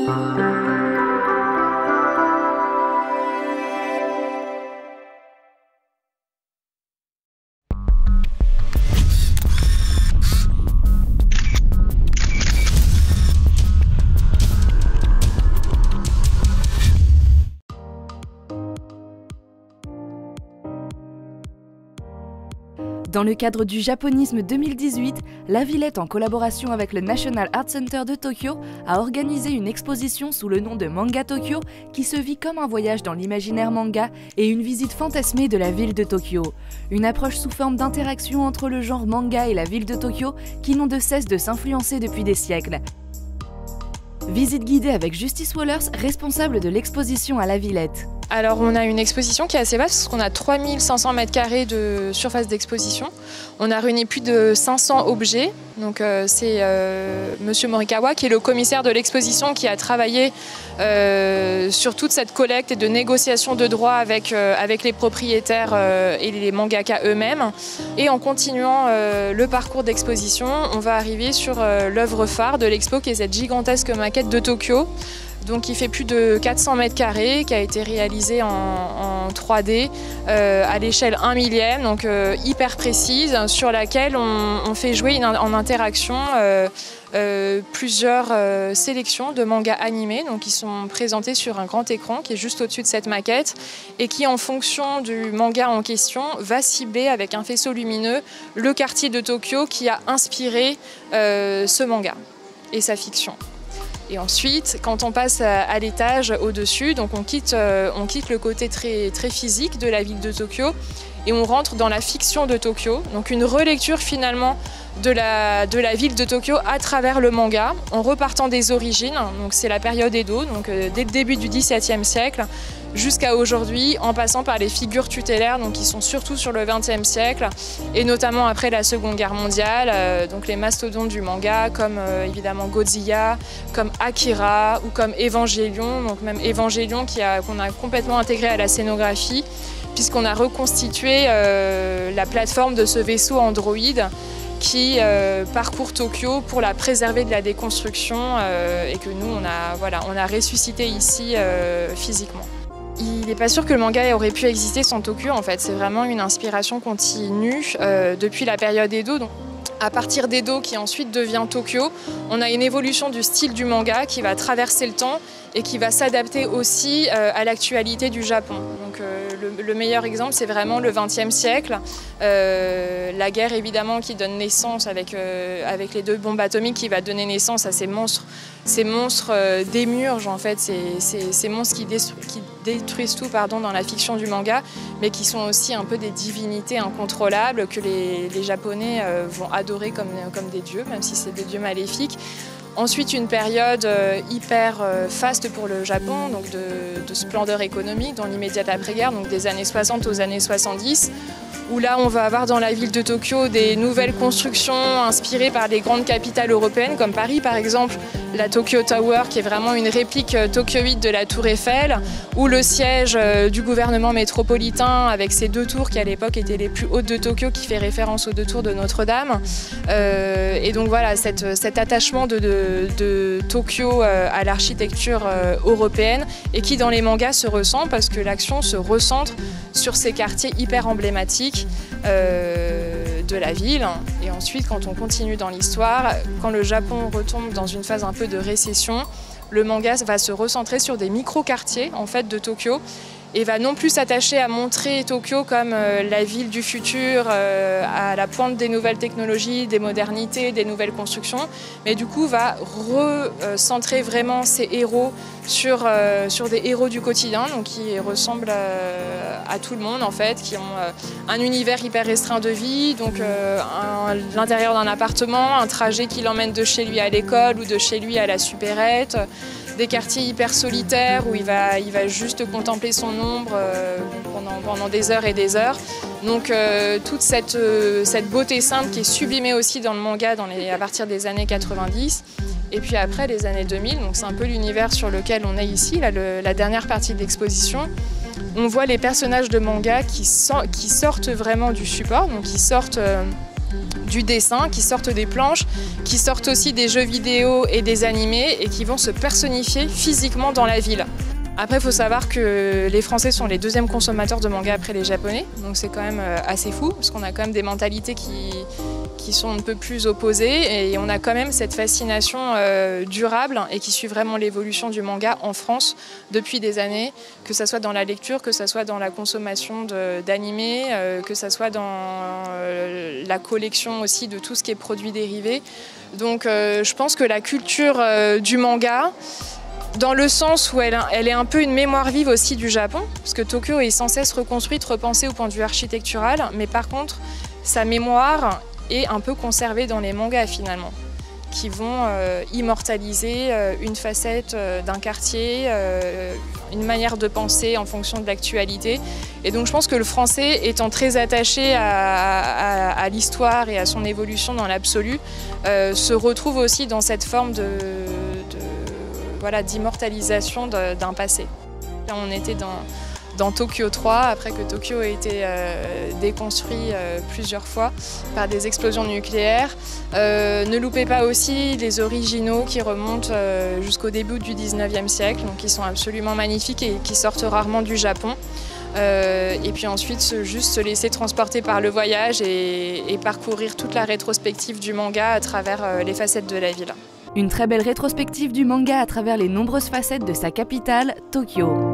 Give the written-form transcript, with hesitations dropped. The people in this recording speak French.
Dans le cadre du Japonisme 2018, la Villette, en collaboration avec le National Art Center de Tokyo, a organisé une exposition sous le nom de Manga Tokyo qui se vit comme un voyage dans l'imaginaire manga et une visite fantasmée de la ville de Tokyo. Une approche sous forme d'interaction entre le genre manga et la ville de Tokyo qui n'ont de cesse de s'influencer depuis des siècles. Visite guidée avec Justice Wallers, responsable de l'exposition à la Villette. Alors on a une exposition qui est assez vaste parce qu'on a 3500 m² de surface d'exposition. On a réuni plus de 500 objets. Donc c'est Monsieur Morikawa qui est le commissaire de l'exposition qui a travaillé sur toute cette collecte et de négociation de droits avec les propriétaires et les mangaka eux-mêmes. Et en continuant le parcours d'exposition, on va arriver sur l'œuvre phare de l'expo qui est cette gigantesque maquette de Tokyo. Donc il fait plus de 400 m², qui a été réalisé en 3D à l'échelle 1 millième, donc hyper précise, sur laquelle on fait jouer en interaction plusieurs sélections de mangas animés, donc qui sont présentés sur un grand écran qui est juste au-dessus de cette maquette et qui, en fonction du manga en question, va cibler avec un faisceau lumineux le quartier de Tokyo qui a inspiré ce manga et sa fiction. Et ensuite, quand on passe à l'étage au-dessus, donc on quitte le côté très physique de la ville de Tokyo et on rentre dans la fiction de Tokyo, donc une relecture finalement de la ville de Tokyo à travers le manga, en repartant des origines, donc c'est la période Edo, donc dès le début du XVIIe siècle jusqu'à aujourd'hui, en passant par les figures tutélaires, donc qui sont surtout sur le XXe siècle, et notamment après la Seconde Guerre mondiale, donc les mastodontes du manga, comme évidemment Godzilla, comme Akira ou comme Evangelion, donc même Evangelion qu'on a complètement intégré à la scénographie, puisqu'on a reconstitué la plateforme de ce vaisseau Android qui parcourt Tokyo pour la préserver de la déconstruction et que nous, on a ressuscité ici physiquement. Il n'est pas sûr que le manga aurait pu exister sans Tokyo, en fait. C'est vraiment une inspiration continue depuis la période Edo. Donc, à partir d'Edo, qui ensuite devient Tokyo, on a une évolution du style du manga qui va traverser le temps et qui va s'adapter aussi à l'actualité du Japon. Donc, le meilleur exemple, c'est vraiment le XXe siècle. La guerre, évidemment, qui donne naissance avec les 2 bombes atomiques, qui va donner naissance à ces monstres démiurges, en fait, ces monstres qui détruisent tout dans la fiction du manga, mais qui sont aussi un peu des divinités incontrôlables que les Japonais vont adorer comme des dieux, même si c'est des dieux maléfiques. Ensuite, une période hyper faste pour le Japon, donc de splendeur économique dans l'immédiate après-guerre, donc des années 60 aux années 70, où là on va avoir dans la ville de Tokyo des nouvelles constructions inspirées par les grandes capitales européennes, comme Paris par exemple, la Tokyo Tower qui est vraiment une réplique tokyoïde de la Tour Eiffel, ou le siège du gouvernement métropolitain avec ses 2 tours qui à l'époque étaient les plus hautes de Tokyo, qui fait référence aux 2 tours de Notre-Dame. Et donc voilà, cet attachement de Tokyo à l'architecture européenne, et qui dans les mangas se ressent parce que l'action se recentre sur ces quartiers hyper emblématiques de la ville. Et ensuite, quand on continue dans l'histoire, quand le Japon retombe dans une phase un peu de récession, le manga va se recentrer sur des micro-quartiers en fait, de Tokyo, et va non plus s'attacher à montrer Tokyo comme la ville du futur, à la pointe des nouvelles technologies, des modernités, des nouvelles constructions, mais du coup va recentrer vraiment ses héros sur des héros du quotidien, donc qui ressemblent à tout le monde en fait, qui ont un univers hyper restreint de vie, donc l'intérieur d'un appartement, un trajet qui l'emmène de chez lui à l'école ou de chez lui à la supérette, des quartiers hyper solitaires où il va juste contempler son ombre pendant des heures et des heures. Donc toute cette beauté simple qui est sublimée aussi dans le manga à partir des années 90. Et puis après les années 2000, donc c'est un peu l'univers sur lequel on est ici, là, la dernière partie de l'exposition. On voit les personnages de manga qui sortent vraiment du support, donc qui sortent du dessin, qui sortent des planches, qui sortent aussi des jeux vidéo et des animés et qui vont se personnifier physiquement dans la ville. Après, il faut savoir que les Français sont les deuxièmes consommateurs de manga après les Japonais, donc c'est quand même assez fou, parce qu'on a quand même des mentalités qui sont un peu plus opposées, et on a quand même cette fascination durable et qui suit vraiment l'évolution du manga en France depuis des années, que ce soit dans la lecture, que ce soit dans la consommation d'animés, que ce soit dans la collection aussi de tout ce qui est produits dérivés. Donc je pense que la culture du manga, dans le sens où elle est un peu une mémoire vive aussi du Japon, parce que Tokyo est sans cesse reconstruite, repensée au point de vue architectural, mais par contre, sa mémoire est un peu conservée dans les mangas finalement, qui vont immortaliser une facette d'un quartier, une manière de penser en fonction de l'actualité. Et donc je pense que le français, étant très attaché à l'histoire et à son évolution dans l'absolu, se retrouve aussi dans cette forme d'immortalisation d'un passé. Là, on était dans Tokyo 3, après que Tokyo ait été déconstruit plusieurs fois par des explosions nucléaires. Ne loupez pas aussi les originaux qui remontent jusqu'au début du 19e siècle, donc qui sont absolument magnifiques et qui sortent rarement du Japon. Et puis ensuite, juste se laisser transporter par le voyage et parcourir toute la rétrospective du manga à travers les facettes de la ville. Une très belle rétrospective du manga à travers les nombreuses facettes de sa capitale, Tokyo.